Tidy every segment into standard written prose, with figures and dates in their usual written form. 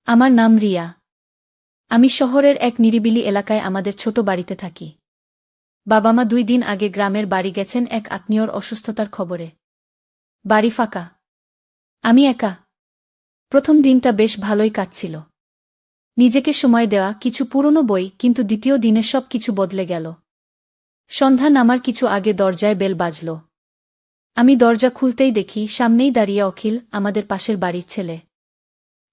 আমার নাম রিয়া। আমি শহরের এক নিরিবিলি এলাকায় আমাদের ছোট বাড়িতে থাকি। বাবা মা 2 দিন আগে গ্রামের বাড়ি গেছেন এক আত্মীয়র অসুস্থতার খবরে। বাড়ি ফাঁকা। আমি একা। প্রথম দিনটা বেশ ভালোই কাটছিল। নিজেকে সময় দেওয়া, কিছু পুরনো বই, কিন্তু দ্বিতীয় দিনে সব কিছু বদলে গেল। সন্ধ্যা নামার কিছু আগে দরজায় বেল বাজল। আমি দরজা খুলতেই দেখি সামনেই দাঁড়িয়ে অখিল, আমাদের পাশের বাড়ির ছেলে।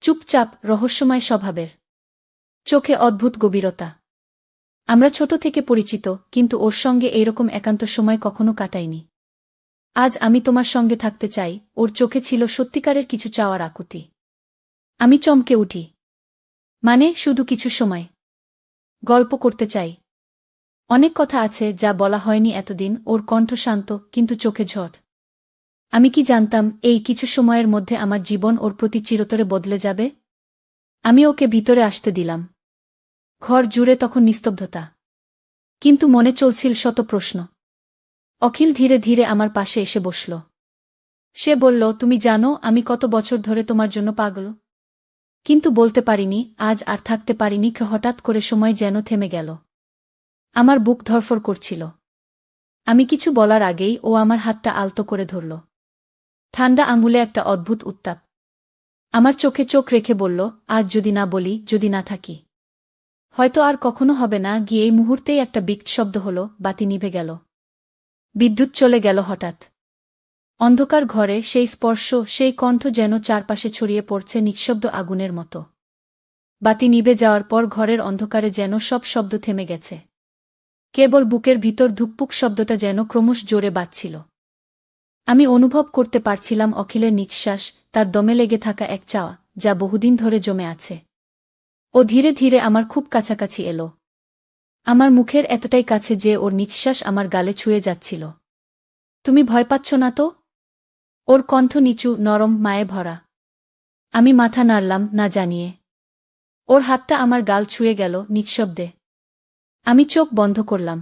চুপচাপ, রহস্যময় স্বভাবের। চোখে অদ্ভুত গভীরতা। আমরা ছোট থেকে পরিচিত, কিন্তু ওর সঙ্গে এইরকম একান্ত সময় কখনো কাটাইনি। আজ আমি তোমার সঙ্গে থাকতে চাই, ওর চোখে ছিল সত্যিকারের কিছু চাওয়ার আকুতি। আমি চমকে উঠি। মানে, শুধু কিছু সময় গল্প করতে চাই। অনেক কথা আছে যা বলা হয়নি এতদিন। ওর কণ্ঠ শান্ত, কিন্তু চোখে ঝড়। আমি কি জানতাম এই কিছু সময়ের মধ্যে আমার জীবন ওর প্রতি চিরতরে বদলে যাবে। আমি ওকে ভিতরে আসতে দিলাম। ঘর জুড়ে তখন নিস্তব্ধতা, কিন্তু মনে চলছিল শত প্রশ্ন। অখিল ধীরে ধীরে আমার পাশে এসে বসল। সে বলল, তুমি জানো আমি কত বছর ধরে তোমার জন্য পাগল। কিন্তু বলতে পারিনি, আজ আর থাকতে পারিনি। হঠাৎ করে সময় যেন থেমে গেল। আমার বুক ধড়ফড় করছিল। আমি কিছু বলার আগেই ও আমার হাতটা আলতো করে ধরল। ঠান্ডা আঙুলে একটা অদ্ভুত উত্তাপ। আমার চোখে চোখ রেখে বলল, আজ যদি না বলি, যদি না থাকি, হয়তো আর কখনো হবে না। গিয়ে এই মুহূর্তেই একটা বিকট শব্দ হল, বাতি নিভে গেল। বিদ্যুৎ চলে গেল হঠাৎ। অন্ধকার ঘরে সেই স্পর্শ, সেই কণ্ঠ যেন চারপাশে ছড়িয়ে পড়ছে নিঃশব্দ আগুনের মতো। বাতি নিভে যাওয়ার পর ঘরের অন্ধকারে যেন সব শব্দ থেমে গেছে। কেবল বুকের ভিতর ধুকপুক শব্দটা যেন ক্রমশ জোরে বাজছিল। আমি অনুভব করতে পারছিলাম অখিলের নিঃশ্বাস, তার দমে লেগে থাকা এক চাওয়া, যা বহুদিন ধরে জমে আছে। ও ধীরে ধীরে আমার খুব কাছাকাছি এলো। আমার মুখের এতটাই কাছে যে ওর নিঃশ্বাস আমার গালে ছুঁয়ে যাচ্ছিল। তুমি ভয় পাচ্ছ না তো? ওর কণ্ঠ নিচু, নরম, মায়ে ভরা। আমি মাথা নাড়লাম, না জানিয়ে। ওর হাতটা আমার গাল ছুঁয়ে গেল নিঃশব্দে। আমি চোখ বন্ধ করলাম।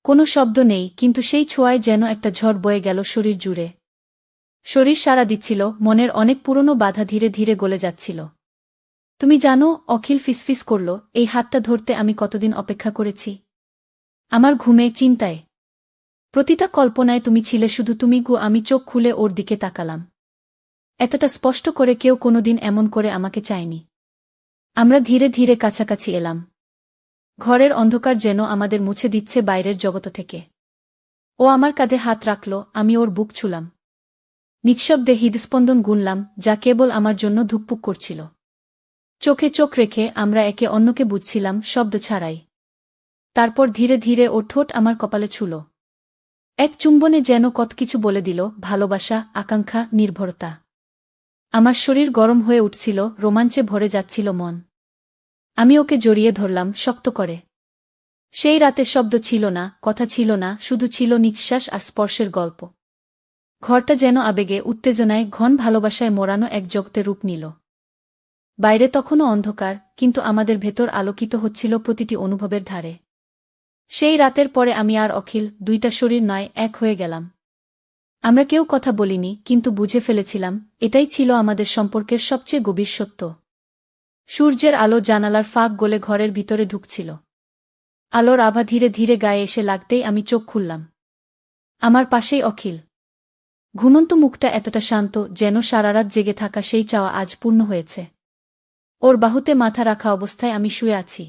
কোনো শব্দ নেই, কিন্তু সেই ছোঁয়ায় যেন একটা ঝড় বয়ে গেল শরীর জুড়ে। শরীর সাড়া দিচ্ছিল, মনের অনেক পুরনো বাধা ধীরে ধীরে গলে যাচ্ছিল। তুমি জানো, অখিল ফিসফিস করল, এই হাতটা ধরতে আমি কতদিন অপেক্ষা করেছি। আমার ঘুমে, চিন্তায়, প্রতিটা কল্পনায় তুমি ছিলে, শুধু তুমি গো। আমি চোখ খুলে ওর দিকে তাকালাম। এতটা স্পষ্ট করে কেউ কোনোদিন এমন করে আমাকে চায়নি। আমরা ধীরে ধীরে কাছাকাছি এলাম। ঘরের অন্ধকার যেন আমাদের মুছে দিচ্ছে বাইরের জগৎ থেকে। ও আমার কাঁধে হাত রাখল, আমি ওর বুক ছুলাম। নিঃশব্দে হৃদস্পন্দন গুনলাম, যা কেবল আমার জন্য ধুকপুক করছিল। চোখে চোখ রেখে আমরা একে অন্যকে বুঝছিলাম, শব্দ ছাড়াই। তারপর ধীরে ধীরে ওর ঠোঁট আমার কপালে ছুল। এক চুম্বনে যেন কত কিছু বলে দিল, ভালোবাসা, আকাঙ্ক্ষা, নির্ভরতা। আমার শরীর গরম হয়ে উঠছিল, রোমাঞ্চে ভরে যাচ্ছিল মন। আমি ওকে জড়িয়ে ধরলাম শক্ত করে। সেই রাতে শব্দ ছিল না, কথা ছিল না, শুধু ছিল নিঃশ্বাস আর স্পর্শের গল্প। ঘরটা যেন আবেগে, উত্তেজনায়, ঘন ভালোবাসায় মোড়ানো এক জগতে রূপ নিল। বাইরে তখনও অন্ধকার, কিন্তু আমাদের ভেতর আলোকিত হচ্ছিল প্রতিটি অনুভবের ধারে। সেই রাতের পরে আমি আর অখিল, দুইটা শরীর নয়, এক হয়ে গেলাম। আমরা কেউ কথা বলিনি, কিন্তু বুঝে ফেলেছিলাম, এটাই ছিল আমাদের সম্পর্কের সবচেয়ে গভীর সত্য। সূর্যের আলো জানালার ফাঁক গলে ঘরের ভিতরে ঢুকছিল। আলোর আভা ধীরে ধীরে গায়ে এসে লাগতেই আমি চোখ খুললাম। আমার পাশেই অখিল। ঘুমন্ত মুখটা এতটা শান্ত, যেন সারারাত জেগে থাকা সেই চাওয়া আজ পূর্ণ হয়েছে। ওর বাহুতে মাথা রাখা অবস্থায় আমি শুয়ে আছি।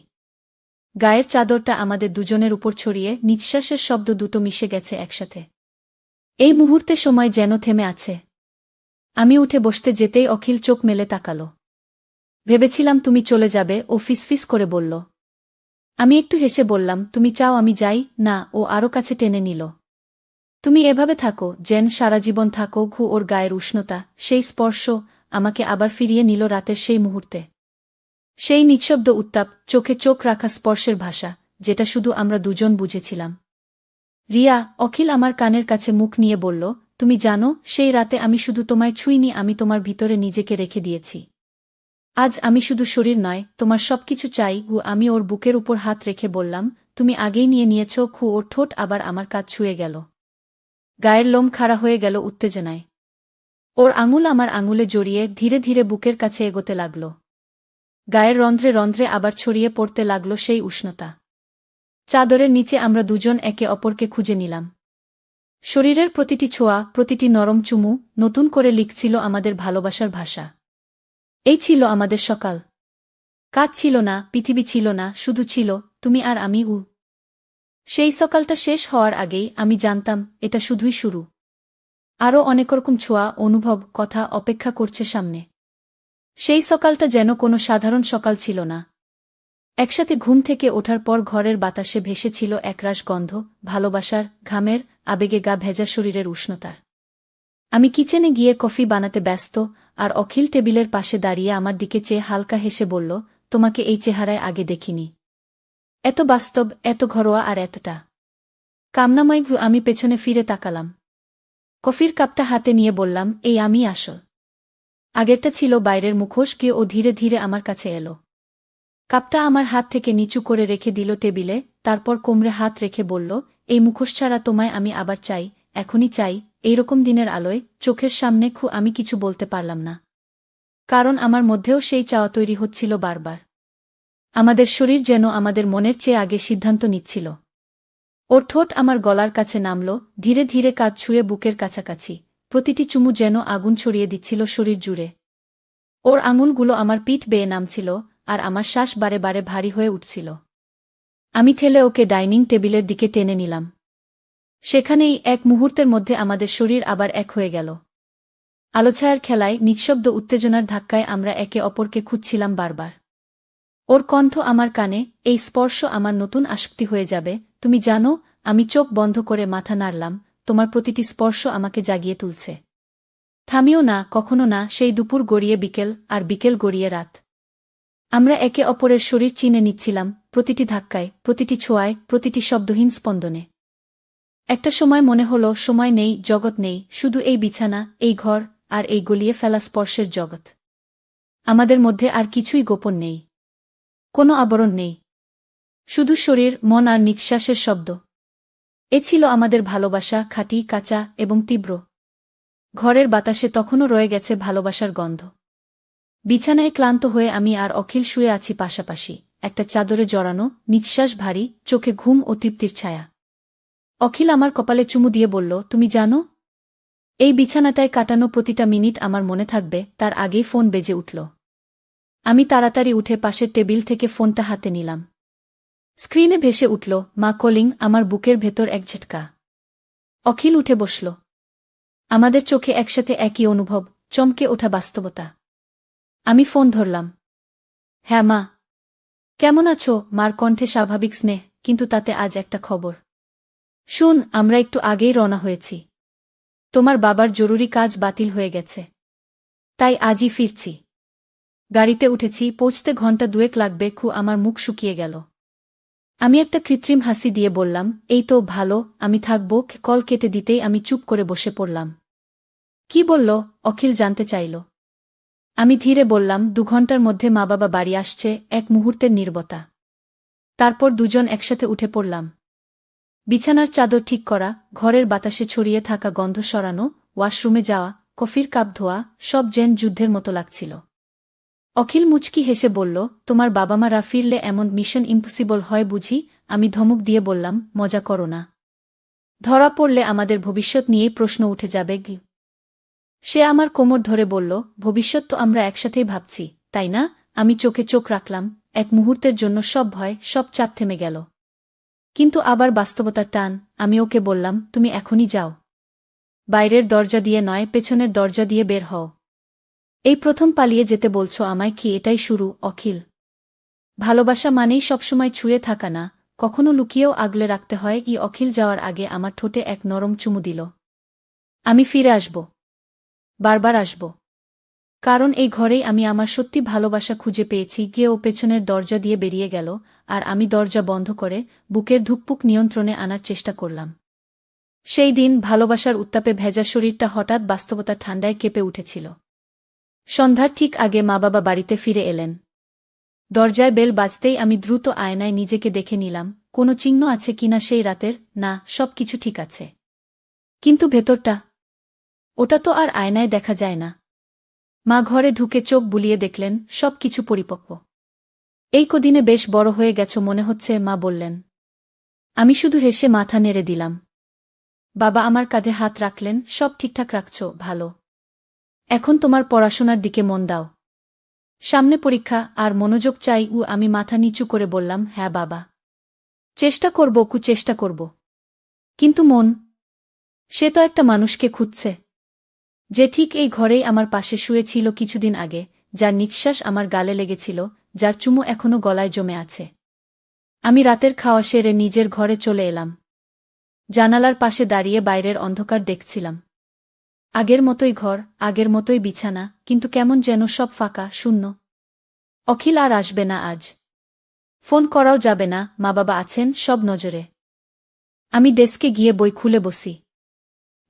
গায়ের চাদরটা আমাদের দুজনের উপর ছড়িয়ে, নিঃশ্বাসের শব্দ দুটো মিশে গেছে একসাথে। এই মুহূর্তে সময় যেন থেমে আছে। আমি উঠে বসতে যেতেই অখিল চোখ মেলে তাকালো। ভেবেছিলাম তুমি চলে যাবে, ও ফিসফিস করে বলল। আমি একটু হেসে বললাম, তুমি চাও আমি যাই? না, ও আরও কাছে টেনে নিল। তুমি এভাবে থাকো, যেন সারা জীবন থাকো। ওর গায়ের উষ্ণতা, সেই স্পর্শ, আমাকে আবার ফিরিয়ে নিল রাতের সেই মুহূর্তে। সেই নিঃশব্দ উত্তাপ, চোখে চোখ রাখা স্পর্শের ভাষা, যেটা শুধু আমরা দুজন বুঝেছিলাম। রিয়া, অখিল আমার কানের কাছে মুখ নিয়ে বলল, তুমি জানো, সেই রাতে আমি শুধু তোমায় ছুঁইনি, আমি তোমার ভিতরে নিজেকে রেখে দিয়েছি। আজ আমি শুধু শরীর নয়, তোমার সবকিছু চাই। আমি ওর বুকের উপর হাত রেখে বললাম, তুমি আগেই নিয়েছ। ওর ঠোঁট আবার আমার কাঁধ ছুঁয়ে গেল। গায়ের লোম খাড়া হয়ে গেল উত্তেজনায়। ওর আঙুল আমার আঙুলে জড়িয়ে ধীরে ধীরে বুকের কাছে এগোতে লাগল। গায়ের রন্ধ্রে রন্ধ্রে আবার ছড়িয়ে পড়তে লাগল সেই উষ্ণতা। চাদরের নিচে আমরা দুজন একে অপরকে খুঁজে নিলাম। শরীরের প্রতিটি ছোঁয়া, প্রতিটি নরম চুমু নতুন করে লিখছিল আমাদের ভালোবাসার ভাষা। এই ছিল আমাদের সকাল। কাজ ছিল না, পৃথিবী ছিল না, শুধু ছিল তুমি আর আমি। সেই সকালটা শেষ হওয়ার আগেই আমি জানতাম এটা শুধুই শুরু। আরও অনেক রকম ছোঁয়া, অনুভব, কথা অপেক্ষা করছে সামনে। সেই সকালটা যেন কোনো সাধারণ সকাল ছিল না। একসাথে ঘুম থেকে ওঠার পর ঘরের বাতাসে ভেসেছিল একরাশ গন্ধ, ভালোবাসার, ঘামের, আবেগে গা ভেজা শরীরের উষ্ণতার। আমি কিচেনে গিয়ে কফি বানাতে ব্যস্ত, আর অখিল টেবিলের পাশে দাঁড়িয়ে আমার দিকে চেয়ে হালকা হেসে বলল, তোমাকে এই চেহারায় আগে দেখিনি। এত বাস্তব, এত ঘরোয়া আর এতটা কামনাময়। আমি পেছনে ফিরে তাকালাম। কফির কাপটা হাতে নিয়ে বললাম, এই আমি আসল। আগেরটা ছিল বাইরের মুখোশ। কেউ ও ধীরে ধীরে আমার কাছে এলো। কাপটা আমার হাত থেকে নিচু করে রেখে দিল টেবিলে, তারপর কোমরে হাত রেখে বলল, এই মুখোশ ছাড়া তোমায় আমি আবার চাই, এখনই চাই। এইরকম দিনের আলোয় চোখের সামনে আমি কিছু বলতে পারলাম না। কারণ আমার মধ্যেও সেই চাওয়া তৈরি হচ্ছিল বারবার। আমাদের শরীর যেন আমাদের মনের চেয়ে আগে সিদ্ধান্ত নিচ্ছিল। ওর ঠোঁট আমার গলার কাছে নামল, ধীরে ধীরে কাঁধ ছুঁয়ে বুকের কাছাকাছি। প্রতিটি চুমু যেন আগুন ছড়িয়ে দিচ্ছিল শরীর জুড়ে। ওর আঙুলগুলো আমার পিঠ বেয়ে নামছিল, আর আমার শ্বাস বারে বারে ভারী হয়ে উঠছিল। আমি ঠেলে ওকে ডাইনিং টেবিলের দিকে টেনে নিলাম। সেখানেই এক মুহূর্তের মধ্যে আমাদের শরীর আবার এক হয়ে গেল। আলোছায়ার খেলায়, নিঃশব্দ উত্তেজনার ধাক্কায় আমরা একে অপরকে খুঁজছিলাম বারবার। ওর কণ্ঠ আমার কানে, এই স্পর্শ আমার নতুন আসক্তি হয়ে যাবে, তুমি জানো। আমি চোখ বন্ধ করে মাথা নাড়লাম। তোমার প্রতিটি স্পর্শ আমাকে জাগিয়ে তুলছে। থামিও না, কখনো না। সেই দুপুর গড়িয়ে বিকেল, আর বিকেল গড়িয়ে রাত। আমরা একে অপরের শরীর চিনে নিচ্ছিলাম, প্রতিটি ধাক্কায়, প্রতিটি ছোঁয়ায়, প্রতিটি শব্দহীন স্পন্দনে। একটা সময় মনে হলো সময় নেই, জগৎ নেই, শুধু এই বিছানা, এই ঘর, আর এই গলিয়ে ফেলা স্পর্শের জগৎ। আমাদের মধ্যে আর কিছুই গোপন নেই, কোনো আবরণ নেই, শুধু শরীর, মন আর নিঃশ্বাসের শব্দ। এ ছিল আমাদের ভালোবাসা, খাঁটি, কাঁচা এবং তীব্র। ঘরের বাতাসে তখনও রয়ে গেছে ভালোবাসার গন্ধ। বিছানায় ক্লান্ত হয়ে আমি আর অখিল শুয়ে আছি পাশাপাশি, একটা চাদরে জড়ানো, নিঃশ্বাস ভারী, চোখে ঘুম ও তৃপ্তির ছায়া। অখিল আমার কপালে চুমু দিয়ে বলল, তুমি জানো, এই বিছানাটায় কাটানো প্রতিটা মিনিট আমার মনে থাকবে। তার আগেই ফোন বেজে উঠল। আমি তাড়াতাড়ি উঠে পাশের টেবিল থেকে ফোনটা হাতে নিলাম। স্ক্রিনে ভেসে উঠল, মা কলিং। আমার বুকের ভেতর এক ঝটকা। অখিল উঠে বসল। আমাদের চোখে একসাথে একই অনুভব, চমকে ওঠা বাস্তবতা। আমি ফোন ধরলাম। হ্যাঁ মা। কেমন আছো? মার কণ্ঠে স্বাভাবিক স্নেহ, কিন্তু তাতে আজ একটা খবর। শুন, আমরা একটু আগেই রওনা হয়েছি। তোমার বাবার জরুরি কাজ বাতিল হয়ে গেছে, তাই আজই ফিরছি। গাড়িতে উঠেছি, পৌঁছতে ঘন্টা দুয়েক লাগবে। আমার মুখ শুকিয়ে গেল। আমি একটা কৃত্রিম হাসি দিয়ে বললাম, এই তো ভালো, আমি থাকব। কল কেটে দিতেই আমি চুপ করে বসে পড়লাম। কি বলল? অখিল জানতে চাইল। আমি ধীরে বললাম, 2 ঘন্টার মধ্যে মা বাবা বাড়ি আসছে। এক মুহূর্তের নীরবতা। তারপর দুজন একসাথে উঠে পড়লাম। বিছানার চাদর ঠিক করা, ঘরের বাতাসে ছড়িয়ে থাকা গন্ধ সরানো, ওয়াশরুমে যাওয়া, কফির কাপ ধোয়া, সব যেন যুদ্ধের মতো লাগছিল। অখিল মুচকি হেসে বলল, তোমার বাবা মারা ফিরলে এমন মিশন ইম্পসিবল হয় বুঝি? আমি ধমক দিয়ে বললাম, মজা করো না। ধরা পড়লে আমাদের ভবিষ্যৎ নিয়েই প্রশ্ন উঠে যাবে। সে আমার কোমর ধরে বলল, ভবিষ্যৎ তো আমরা একসাথেই ভাবছি, তাই না? আমি চোখে চোখ রাখলাম। এক মুহূর্তের জন্য সব ভয়, সব চাপ থেমে গেল। কিন্তু আবার বাস্তবতার টান। আমি ওকে বললাম, তুমি এখনই যাও। বাইরের দরজা দিয়ে নয়, পেছনের দরজা দিয়ে বের হও। এই প্রথম পালিয়ে যেতে বলছো আমায়। কি এটাই শুরু, অখিল? ভালোবাসা মানেই সবসময় ছুঁয়ে থাকা না, কখনো লুকিয়েও আগলে রাখতে হয়। অখিল যাওয়ার আগে আমার ঠোঁটে এক নরম চুমু দিল। আমি ফিরে আসব, বারবার আসব। কারণ এই ঘরেই আমি আমার সত্যি ভালোবাসা খুঁজে পেয়েছি। ও পেছনের দরজা দিয়ে বেরিয়ে গেল, আর আমি দরজা বন্ধ করে বুকের ধুকপুক নিয়ন্ত্রণে আনার চেষ্টা করলাম। সেই দিন ভালোবাসার উত্তাপে ভেজা শরীরটা হঠাৎ বাস্তবতার ঠান্ডায় কেঁপে উঠেছিল। সন্ধ্যার ঠিক আগে মা বাবা বাড়িতে ফিরে এলেন। দরজায় বেল বাজতেই আমি দ্রুত আয়নায় নিজেকে দেখে নিলাম, কোনো চিহ্ন আছে কিনা সেই রাতের। না, সব কিছু ঠিক আছে। কিন্তু ভেতরটা, ওটা তো আর আয়নায় দেখা যায় না। মা ঘরে ঢুকে চোখ বুলিয়ে দেখলেন, সব কিছু পরিপক্ব। এই কদিনে বেশ বড় হয়ে গেছ মনে হচ্ছে, মা বললেন। আমি শুধু হেসে মাথা নেড়ে দিলাম। বাবা আমার কাঁধে হাত রাখলেন, সব ঠিকঠাক রাখছ, ভালো। এখন তোমার পড়াশোনার দিকে মন দাও। সামনে পরীক্ষা, আর মনোযোগ চাই। আমি মাথা নিচু করে বললাম, হ্যাঁ বাবা। চেষ্টা করব, চেষ্টা করব। কিন্তু মন, সে তো একটা মানুষকে খুঁজছে, যে ঠিক এই ঘরেই আমার পাশে শুয়েছিল কিছুদিন আগে, যার নিঃশ্বাস আমার গালে লেগেছিল, যার চুমু এখনো গলায় জমে আছে। আমি রাতের খাওয়া সেরে নিজের ঘরে চলে এলাম। জানালার পাশে দাঁড়িয়ে বাইরের অন্ধকার দেখছিলাম। আগের মতোই ঘর, আগের মতোই বিছানা, কিন্তু কেমন যেন সব ফাঁকা, শূন্য। অখিল আর আসবে না আজ। ফোন করাও যাবে না, মা বাবা আছেন সব নজরে। আমি ডেস্কে গিয়ে বই খুলে বসি।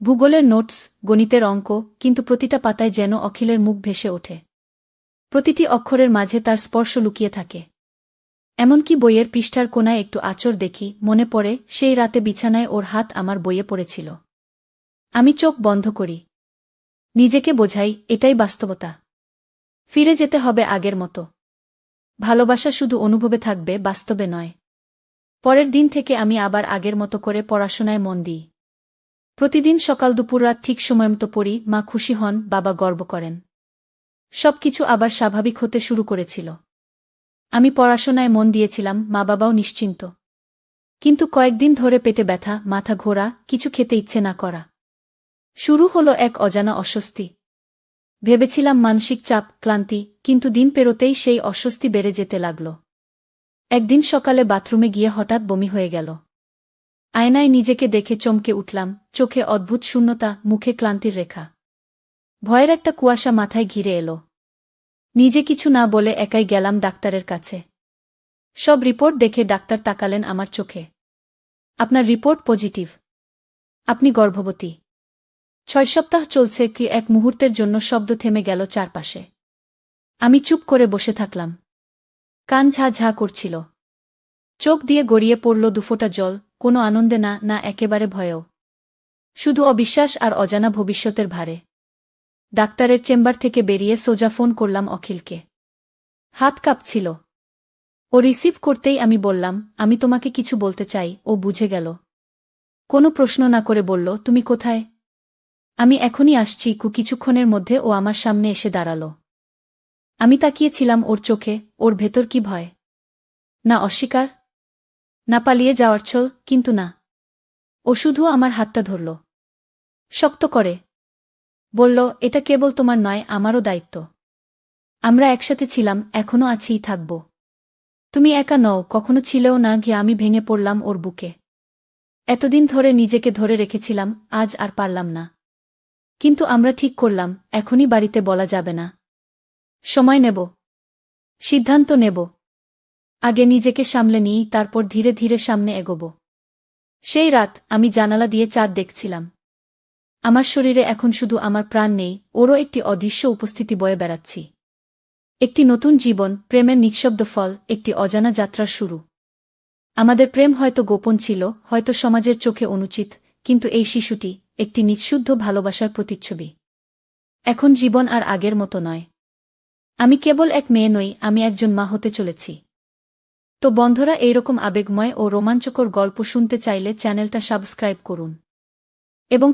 ভূগোলের নোটস, গণিতের অঙ্ক, কিন্তু প্রতিটা পাতায় যেন অখিলের মুখ ভেসে ওঠে। প্রতিটি অক্ষরের মাঝে তার স্পর্শ লুকিয়ে থাকে। এমনকি বইয়ের পৃষ্ঠার কোনায় একটু আঁচড় দেখি, মনে পড়ে সেই রাতে বিছানায় ওর হাত আমার বইয়ে পড়েছিল। আমি চোখ বন্ধ করি। নিজেকে বোঝাই, এটাই বাস্তবতা। ফিরে যেতে হবে আগের মতো। ভালোবাসা শুধু অনুভবে থাকবে, বাস্তবে নয়। পরের দিন থেকে আমি আবার আগের মতো করে পড়াশোনায় মন দিই। প্রতিদিন সকাল দুপুর রাত ঠিক সময়মতো পড়ি, মা খুশি হন, বাবা গর্ব করেন। সবকিছু আবার স্বাভাবিক হতে শুরু করেছিল। আমি পড়াশোনায় মন দিয়েছিলাম, মা বাবাও নিশ্চিন্ত। কিন্তু কয়েকদিন ধরে পেটে ব্যথা, মাথা ঘোরা, কিছু খেতে ইচ্ছে না করা। শুরু হলো এক অজানা অস্বস্তি। ভেবেছিলাম মানসিক চাপ, ক্লান্তি, কিন্তু দিন পেরোতেই সেই অস্বস্তি বেড়ে যেতে লাগল। একদিন সকালে বাথরুমে গিয়ে হঠাৎ বমি হয়ে গেল। আয়নায় নিজেকে দেখে চমকে উঠলাম, চোখে অদ্ভুত শূন্যতা, মুখে ক্লান্তির রেখা। ভয়ের একটা কুয়াশা মাথায় ঘিরে এলো। নিজে কিছু না বলে একাই গেলাম ডাক্তারের কাছে। সব রিপোর্ট দেখে ডাক্তার তাকালেন আমার চোখে। আপনার রিপোর্ট পজিটিভ। আপনি গর্ভবতী। 6 সপ্তাহ চলছে। কি এক মুহূর্তের জন্য শব্দ থেমে গেল চারপাশে। আমি চুপ করে বসে থাকলাম। কান ঝা ঝা করছিল। চোখ দিয়ে গড়িয়ে পড়ল দুফোঁটা জল, কোনো আনন্দে না, না একেবারে ভয়েও। শুধু অবিশ্বাস আর অজানা ভবিষ্যতের ভারে। ডাক্তারের চেম্বার থেকে বেরিয়ে সোজা ফোন করলাম অখিলকে। হাত কাঁপছিল। ও রিসিভ করতেই আমি বললাম, আমি তোমাকে কিছু বলতে চাই। ও বুঝে গেল। কোনো প্রশ্ন না করে বলল, তুমি কোথায়? আমি এখনই আসছি। কিছুক্ষণের মধ্যে ও আমার সামনে এসে দাঁড়াল। আমি তাকিয়েছিলাম ওর চোখে। ওর ভেতর কি ভয়? না অস্বীকার, না পালিয়ে যাওয়ার ছল, কিন্তু না। ও শুধু আমার হাতটা ধরল। শক্ত করে বলল, এটা কেবল তোমার নয়, আমারও দায়িত্ব। আমরা একসাথে ছিলাম, এখনো আছিই, থাকব। তুমি একা নও, কখনো ছিলেও না। গিয়ে আমি ভেঙে পড়লাম ওর বুকে। এতদিন ধরে নিজেকে ধরে রেখেছিলাম, আজ আর পারলাম না। কিন্তু আমরা ঠিক করলাম, এখনই বাড়িতে বলা যাবে না। সময় নেব, সিদ্ধান্ত নেব। আগে নিজেকে সামলে নিই, তারপর ধীরে ধীরে সামনে এগোব। সেই রাত আমি জানালা দিয়ে চাঁদ দেখছিলাম। আমার শরীরে এখন শুধু আমার প্রাণ নেই, ওরও একটি অদৃশ্য উপস্থিতি বয়ে বেড়াচ্ছি। একটি নতুন জীবন, প্রেমের নিঃশব্দ ফল, একটি অজানা যাত্রার শুরু। আমাদের প্রেম হয়তো গোপন ছিল, হয়তো সমাজের চোখে অনুচিত, কিন্তু এই শিশুটি একটি নিঃশুদ্ধ ভালোবাসার প্রতিচ্ছবি। এখন জীবন আর আগের মতো নয়। আমি কেবল এক মেয়ে নই, আমি একজন মা হতে চলেছি। তো বন্ধুরা, এইরকম আবেগময় ও রোমাঞ্চকর গল্প শুনতে চাইলে চ্যানেলটা সাবস্ক্রাইব করুন এবং